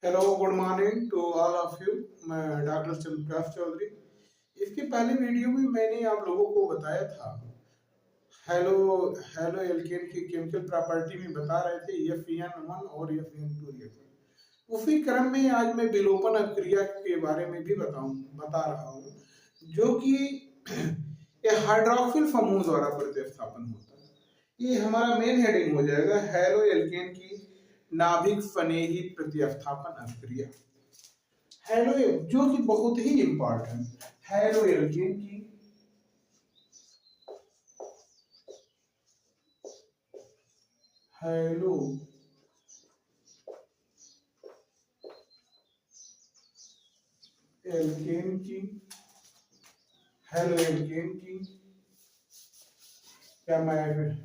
Hello good morning to all of you. मैं doctor Chandraprakash Chaudhary. इसकी पहली वीडियो में मैंने आप लोगों को बताया था हेलो हेलो एल्केन की केमिकल प्रॉपर्टी में बता रहे थे Fe1 और Fe2 रिएक्शन। उसी क्रम में आज मैं विलोपन क्रिया के बारे में भी बता रहा हूँ, जो कि ये हाइड्रोक्सिल समूह द्वारा प्रतिस्थापन होता है। ये हमारा मेन हेडिंग हो जाएगा, हेलो एल्केन की नाभिक स्नेही प्रतिस्थापन अभिक्रिया। हेलो जो कि बहुत ही इंपॉर्टेंट, हेलो एल्केन की हेलो एल्केन की हेलो एल्केन की क्या मैं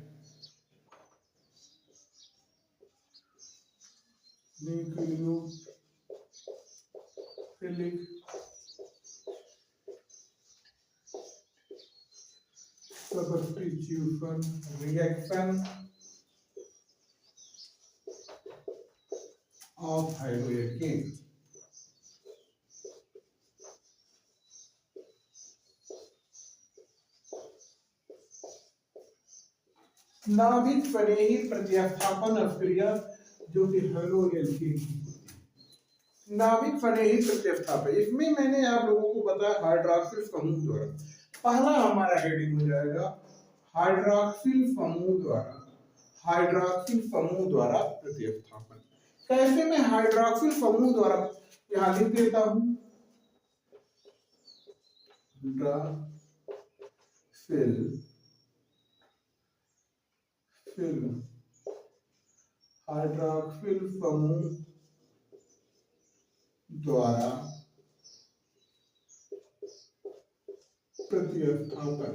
nucleophilic substitution reaction of halo alkane. नाभिक स्नेही प्रतिस्थापन अभिक्रिया जो कि हेलो एल्केन की नाभिक स्नेही प्रतिस्थापन। इसमें मैंने आप लोगों को बताया हाइड्रोक्सिल समूह द्वारा। पहला हमारा हेडिंग हो जाएगा हाइड्रोक्सिल समूह द्वारा प्रतिस्थापन। कैसे मैं हाइड्रोक्सिल समूह द्वारा यहां लिख देता हूं, हाइड्रोक्सिल समूह द्वारा प्रतिस्थापन।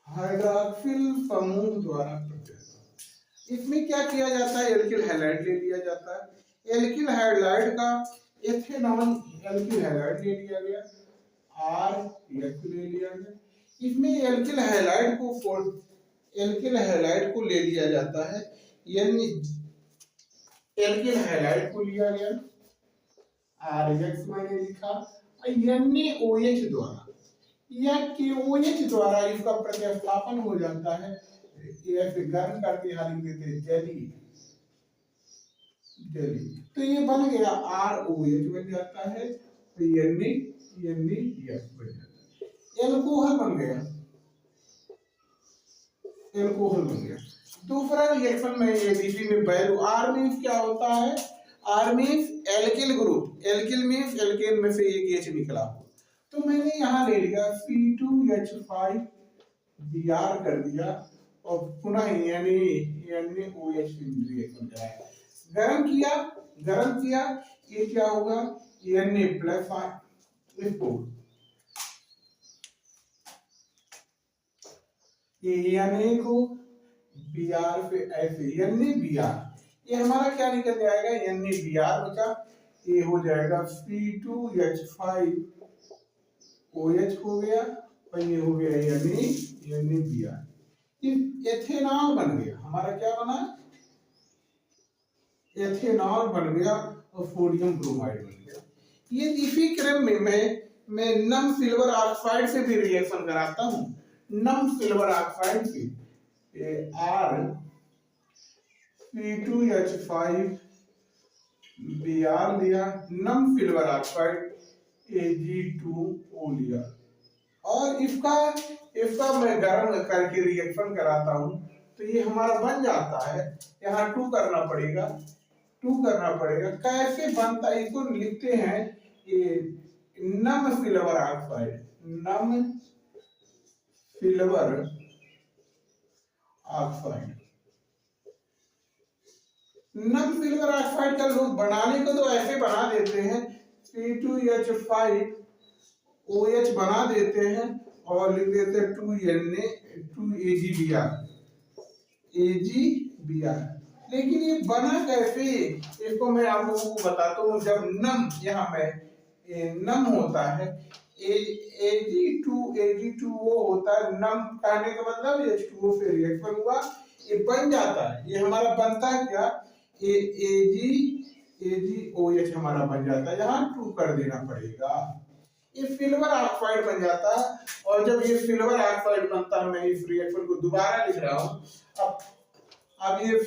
हाइड्रोक्सिल समूह द्वारा प्रतिस्थापन। इसमें क्या किया जाता है, एल्किल हैलाइड ले लिया जाता है। एल्किल हैलाइड का एथेनॉल एल्किल हैलाइड ले लिया गया, आर ले लिया गया। इसमें एल्किल हैलाइड को ले लिया जाता है, यानी एल्किल हैलाइड को लिया गया, आर मैंने लिखा, NaOH द्वारा या KOH द्वारा इसका प्रतिस्थापन हो जाता है। ऐसे गर्म करके यहाँ लिख देते हैं जेली। तो ये बन गया ROH बन जाता है, तो NaF बन जाता है, एल्कोहल बन गया। दूसरा रिएक्शन में ABC में वैल्यू R मीन्स क्या होता है, R means alkyl group. Alkyl means alkane में से एक H निकला। तो मैंने यहाँ ले लिया C2H5Br कर दिया और पुनः NaOH रिएक्शन कराया। गरम किया, ये क्या होगा, Na प्लस इसको Na को Br पे ऐसे NaBr, ये हमारा क्या निकल जाएगा, NaBr बचा। ये हो जाएगा C2H5OH हो गया और ये हो गया NaBr। एथेनॉल बन गया। हमारा क्या बना, एथेनॉल बन गया और सोडियम ब्रोमाइड बन गया। ये इसी क्रम में मैं नम सिल्वर ऑक्साइड से भी रिएक्शन कराता हूं। नम सिल्वर ऑक्साइड से R C2H5Br लिया, नम सिल्वर ऑक्साइड Ag2O लिया और इसका मैं गर्म करके रिएक्शन कराता हूं, तो ये हमारा बन जाता है। यहाँ 2 करना पड़ेगा। कैसे बनता है, इसको लिखते हैं ये नम सिल्वर ऑक्साइड नम सिल्वर ऑक्साइड का लोग बनाने को तो ऐसे बना देते हैं, C2H5OH बना देते हैं और लिख देते हैं 2AgBr। लेकिन ये बना कैसे, इसको मैं आप लोगों को बताता हूँ। जब नम यहाँ में नम होता है, Ag2O होता है, नम कहने का मतलब H2O से रिएक्शन हुआ, ये बन जाता है, ये हमारा बनता है क्या, AgOH हमारा बन जाता है, यहाँ 2 कर देना पड़ेगा, ये सिल्वर ऑक्साइड बन जाता है। और जब ये सिल्वर ऑक्साइड बनता है, मैं इस रिएक्शन को दोबारा लिख रहा हूँ। अब ये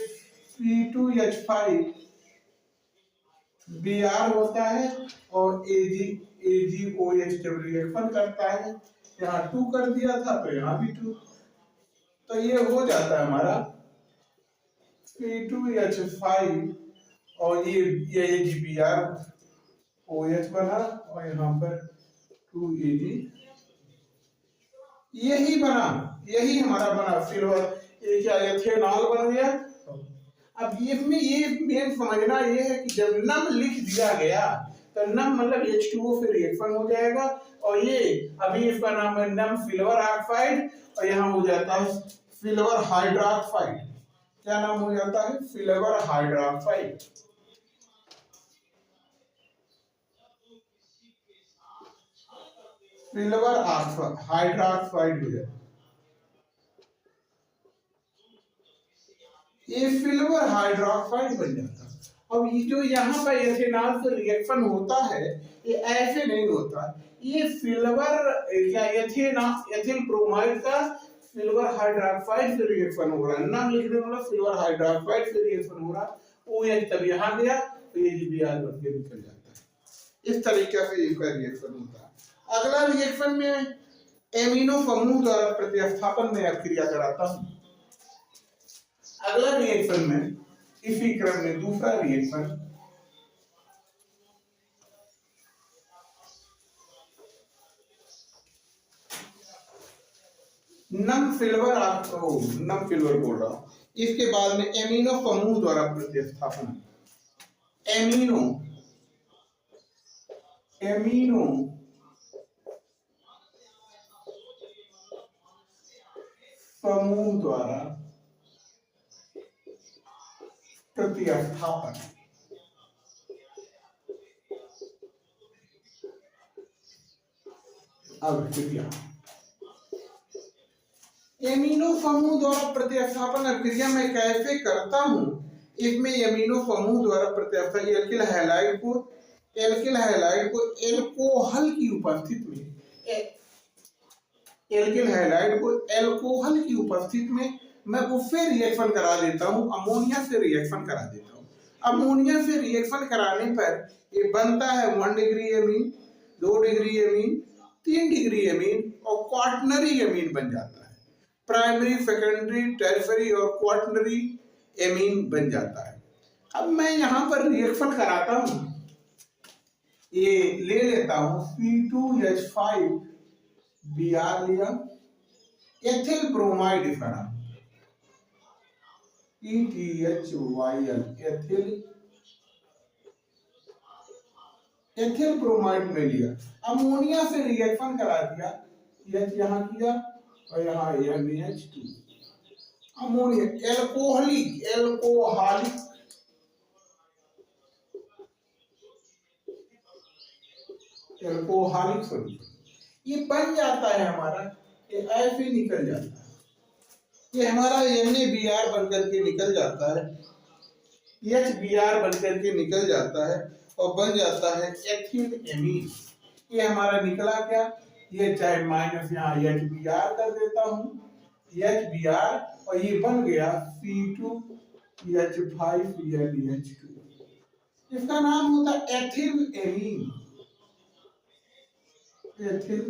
P2H5Br होता है और AgOH जब रिएक्शन करता है, यहाँ 2 कर दिया था तो यहाँ भी 2, तो ये हो जाता है हमारा P2H5 और ये AgBrOH बना और यहाँ पर 2Ag, यही बना, यही हमारा बना सिल्वर, ये क्या एथेनॉल बन गया। अब इसमें ये मेन समझना ये है कि जब नम लिख दिया गया तो नम मतलब H2O से रिएक्शन हो जाएगा, और ये अभी इसका नाम है नम सिल्वर ऑक्साइड, और यहाँ हो जाता है सिल्वर हाइड्रोक्साइड। क्या नाम हो जाता है, सिल्वर हाइड्रोक्साइड। सिल्वर हाइड्रोक्साइड हो जाता है, ये सिल्वर हाइड्रोक्साइड बन जाता है। अब ये जो यहाँ पर एथेनॉल से रिएक्शन होता है, ये ऐसे नहीं होता, ये सिल्वर क्या एथिल ब्रोमाइड का सिल्वर हाइड्रोक्साइड से रिएक्शन हो रहा है, नाम लिखने वाला सिल्वर हाइड्रोक्साइड से रिएक्शन हो रहा है, OH तब यहाँ गया तो AgBr बन के निकल जाता है। इस तरीके से इसका रिएक्शन होता है। अगला रिएक्शन में एमिनो समूह द्वारा प्रतिस्थापन में क्रिया कराता हूँ। अगला रिएक्शन में इसी क्रम में दूसरा रिएक्शन नम सिल्वर बोल रहा हूं, इसके बाद में एमिनो समूह द्वारा प्रतिस्थापन, एमिनो समूह द्वारा प्रतिस्थापन। अब क्रिया एमिनो समूह द्वारा प्रतिस्थापन क्रिया मैं कैसे करता हूं, इसमें एमिनो समूह द्वारा प्रतिस्थापन एल्किल हैलाइड को एल्कोहल की उपस्थिति में, एल्किल हैलाइड को एल्कोहल की उपस्थिति में मैं उससे रिएक्शन करा देता हूं, अमोनिया से रिएक्शन करा देता हूं। अमोनिया से रिएक्शन कराने पर ये बनता है 1 degree amine, 2 degree amine, 3 degree amine और क्वाaternary एमीन बन जाता है। प्राइमरी, सेकेंडरी, टर्शियरी और क्वाaternary एमीन बन जाता है। अब मैं यहाँ पर रिएक्शन कराता हूँ, ये ले लेता हूँ C2H5Br लिया, एथिल ब्रोमाइड इसका नाम ETHYL, एथिल ब्रोमाइड में लिया, अमोनिया से रिएक्शन करा दिया, यहाँ किया और यहाँ NH2, अमोनिया एल्कोहलिक सॉल्यूशन ये बन जाता है हमारा, ये ऐसे निकल जाता है, ये हमारा NaBr बनकर के निकल जाता है, HBr बनकर के निकल जाता है और बन जाता है एथिल एमीन। ये हमारा निकला क्या, ये चाहे माइनस यहाँ HBr कर देता हूँ, HBr, और ये बन गया C2H5NH2, इसका नाम होता है ethyl amine. Ethyl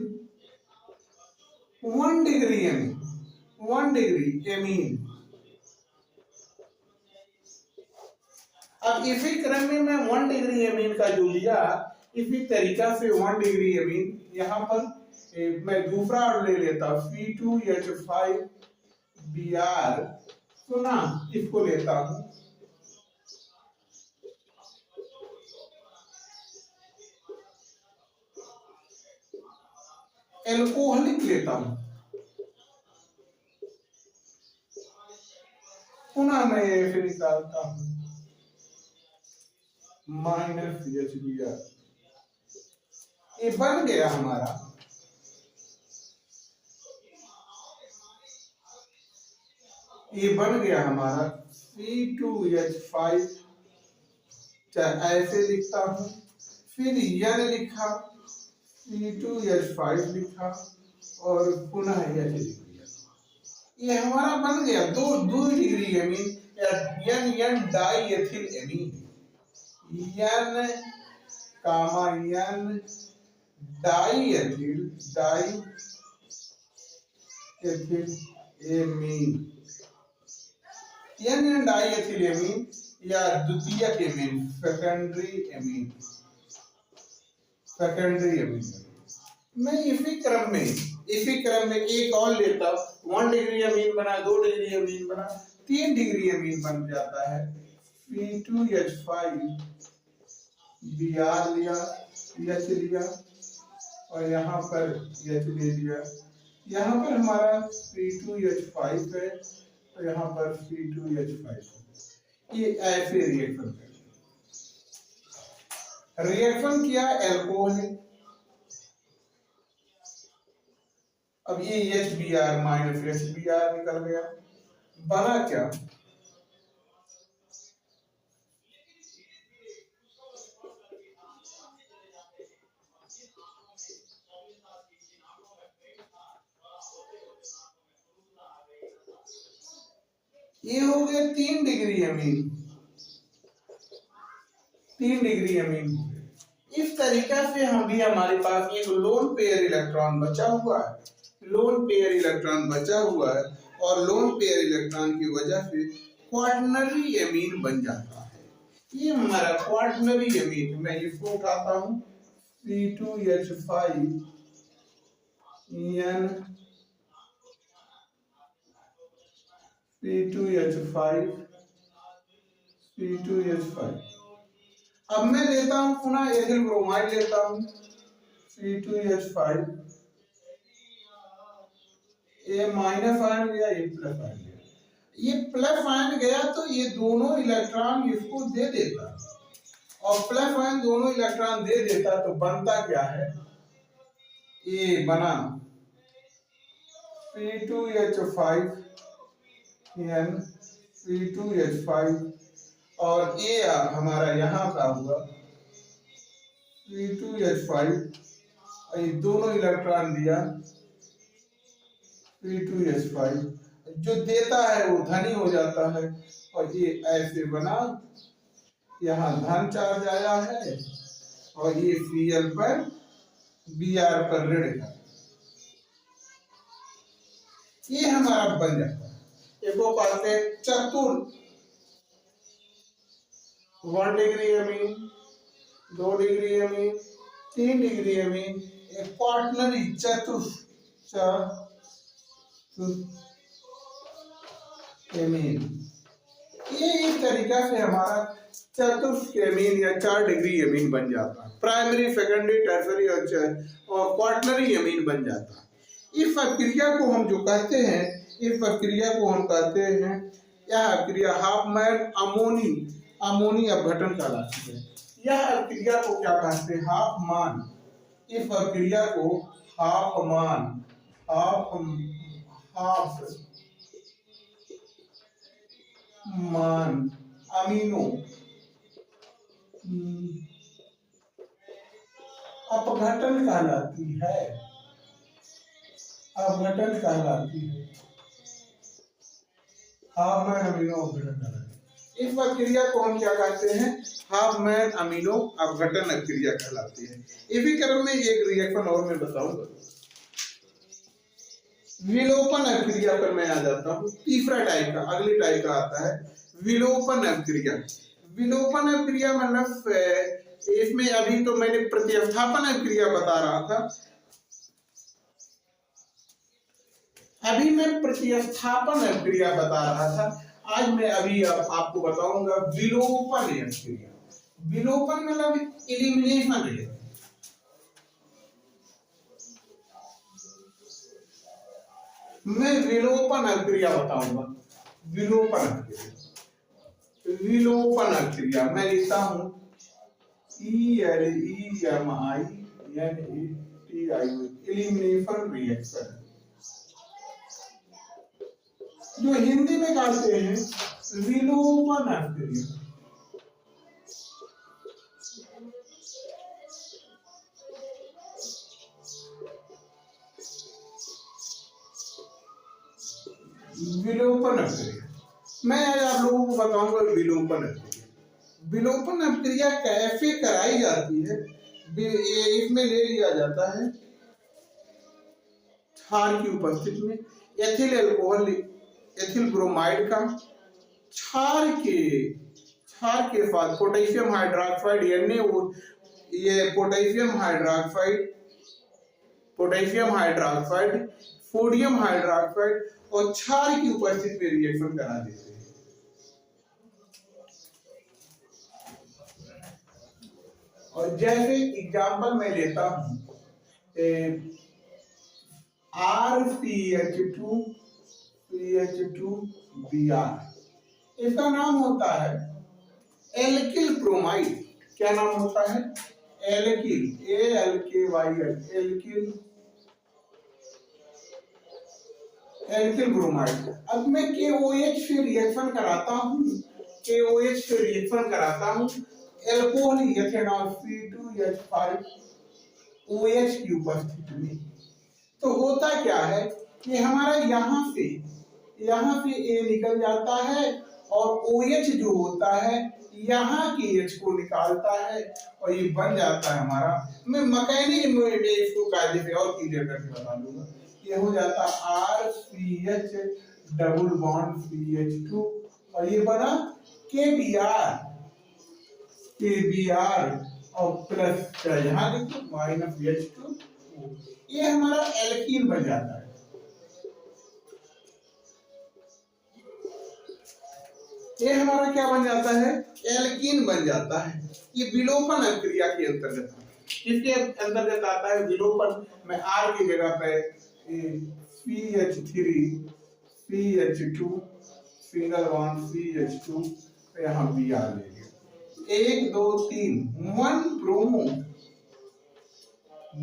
1 degree amine. अब इसी क्रम में मैं 1 डिग्री एमीन का जो लिया, इसी तरीका से 1 डिग्री एमीन यहाँ पर मैं दूसरा ले लेता हूँ C2H5Br, सुना, इसको लेता हूँ, एल्कोहलिक लेता हूँ, पुनः मैं ऐसे निकालता हूँ -HBr, ये बन गया हमारा ये बन गया हमारा C2H5, चाहे ऐसे लिखता हूं, फिर N लिखा, C2H5 लिखा और पुनः H लिख दिया। ये हमारा बन गया 2 डिग्री एमीन या N die ethyl amine, N कामा N die ethyl amine, N die ethyl amine या द्वितीयक एमीन, सेकेंडरी एमीन। मैं इसी क्रम में एक और लेता हूं, 1 डिग्री अमीन बना, 2 डिग्री अमीन बना, 3 डिग्री अमीन बन जाता है। C2H5 Br लिया, H लिया और यहाँ पर H ले लिया। यहाँ पर हमारा C2H5 है तो यहाँ पर C2H5। ये ऐसे रिएक्शन किया एल्कोहल ने। अब ये HBr माइनस HBr निकल गया, बना क्या, ये हो गया 3 डिग्री अमीन, 3 डिग्री अमीन। इस तरीका से हम भी हमारे पास एक लोन पेयर इलेक्ट्रॉन बचा हुआ है, और लोन पेयर इलेक्ट्रॉन की वजह से क्वाटरनरी एमीन बन जाता है। ये हमारा क्वाटरनरी एमीन, मैं इसको उठाता हूं, C2H5 N C2H5 अब मैं लेता हूं पुनः एथिल ब्रोमाइड लेता हूं, C2H5, ये माइनस आयन गया, ये प्लस आयन गया, ये प्लस आयन गया तो ये दोनों इलेक्ट्रॉन इसको दे देता, और प्लस आयन दोनों इलेक्ट्रॉन दे देता तो बनता क्या है, ये बना C2H5 N C2H5 और ये हमारा यहाँ का हुआ C2H5, ये दोनों इलेक्ट्रॉन दिया C2H5, जो देता है वो धनी हो जाता है, और ये ऐसे बना, यहाँ धन चार्ज आया है और ये Cl पर Br पर ऋण है, ये हमारा बन जाता है। इसको कहते हैं चतुर, 1 degree amine, 2 degree amine, 3 degree amine, एक क्वाटरनरी एमीन। ये इस तरीका से हमारा चतुर्थ एमीन या 4 डिग्री एमीन बन जाता है, प्राइमरी, सेकेंडरी, टर्सरी और क्वाटरनरी एमीन बन जाता है। इस प्रक्रिया को हम जो कहते हैं, यह क्रिया हाफमैन अमोनी अपघटन कहलाती है। यह क्रिया को क्या कहते हैं, हाफमान। इस प्रक्रिया को हाफमान अमीनो अपघटन कहलाती है, हाफमैन अमीनो अपघटन कहलाती है। इस प्रक्रिया को हम क्या कहते हैं, हाफमैन अमीनो अपघटन क्रिया कहलाती है। इसी क्रम में एक रिएक्शन और मैं बताऊंगा, विलोपन क्रिया पर मैं आ जाता हूँ। तीसरा टाइप का, अगले टाइप का आता है विलोपन क्रिया। विलोपन क्रिया मतलब इसमें अभी तो मैंने प्रतिस्थापन क्रिया बता रहा था, अभी मैं प्रतिस्थापन क्रिया बता रहा था, आज मैं अभी आपको बताऊंगा विलोपन क्रिया। विलोपन मतलब एलिमिनेशन है। मैं विलोपन क्रिया बताऊंगा, विलोपन क्रिया मैं लिखता हूं ELEMINATION, एलिमिनेशन रिएक्शन। जो हिंदी में कहते हैं विलोपन अभिक्रिया। विलोपन अभिक्रिया मैं आज आप लोगों को बताऊंगा विलोपन अभिक्रिया। विलोपन अभिक्रिया कैसे कराई जाती है, इसमें ले लिया जाता है क्षार की उपस्थिति में एथिल अल्कोहल एथिल ब्रोमाइड का क्षार के साथ पोटेशियम हाइड्रोक्साइड यानी ये पोटेशियम हाइड्रोक्साइड सोडियम हाइड्रोक्साइड और क्षार की उपस्थिति में रिएक्शन करा देते हैं। और जैसे एग्जांपल मैं लेता हूं RCH2CH2Br, इसका नाम होता है एल्किल ब्रोमाइड। क्या नाम होता है? Alkyl, alkyl bromide. अब मैं KOH से रिएक्शन कराता हूं एल्कोहल इथेनॉल C2H5OH की उपस्थिति में। तो होता क्या है कि हमारा यहाँ से A निकल जाता है और OH जो होता है यहाँ की H को निकालता है और ये बन जाता है हमारा, मैं मैकेनिज्म में इसको कायदे से और क्लियर करके बता दूंगा। ये हो जाता है RCH डबल बॉन्ड CH2 और ये बना KBr और प्लस यहाँ देखो माइनस H2, ये हमारा एल्कीन बन जाता है। ये हमारा क्या बन जाता है? एल्कीन बन जाता है। ये विलोपन अभिक्रिया के अंतर्गत आता है। इसके अंतर्गत आता है विलोपन में R की जगह पे CH2 सिंगल बॉन्ड CH2 पे यहाँ Br लेंगे। 1 2 3 1 bromo B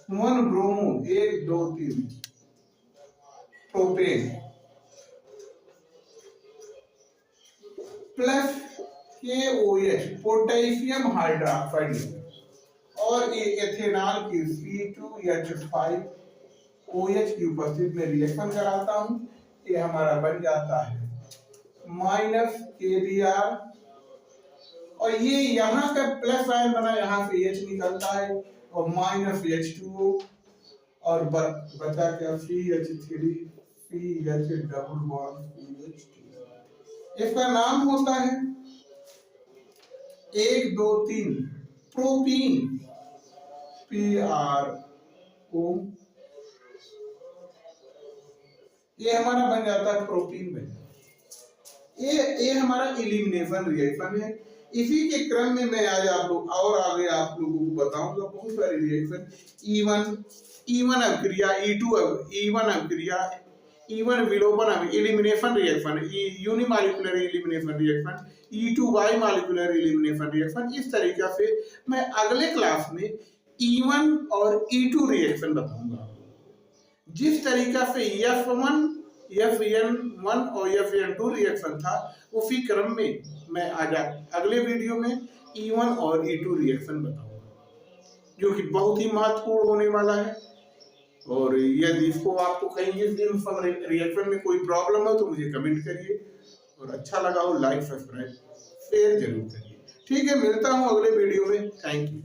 1 bromo 1 2 3 propane plus KOH potassium hydroxide और एथेनॉल की C2H5OH की उपस्थिति में रिएक्शन कराता हूं। ये हमारा बन जाता है माइनस KBr और ये यहाँ का प्लस आयन बना, यहाँ से H निकलता है और माइनस H2O और बचा क्या CH3CH डबल बॉन्ड CH2। इसका नाम होता है 1 2 3 प्रोपीन PRO। ये हमारा बन जाता है प्रोपीन बन। ये हमारा एलिमिनेशन रिएक्शन है। इसी के क्रम में मैं आज आप लोग और आगे आप लोगों को बताऊंगा बहुत सारे रिएक्शन, E1 अभिक्रिया, E1 अभिक्रिया, E1 विलोपन elimination reaction, unimolecular elimination reaction, E2 bimolecular elimination reaction. इस तरीके से मैं अगले क्लास में E1 और E2 रिएक्शन बताऊंगा। जिस तरीका से F1 और FN2 रिएक्शन था, उसी क्रम में मैं आज अगले वीडियो में E1 और E2 रिएक्शन बताऊंगा, जो कि बहुत ही महत्वपूर्ण होने वाला है। और यदि इसको आपको कहीं इस रिएक्शन में कोई प्रॉब्लम हो तो मुझे कमेंट करिए, और अच्छा लगा हो लाइक सब्सक्राइब शेयर जरूर करिए। ठीक है, मिलता हूँ अगले वीडियो में। Thank you.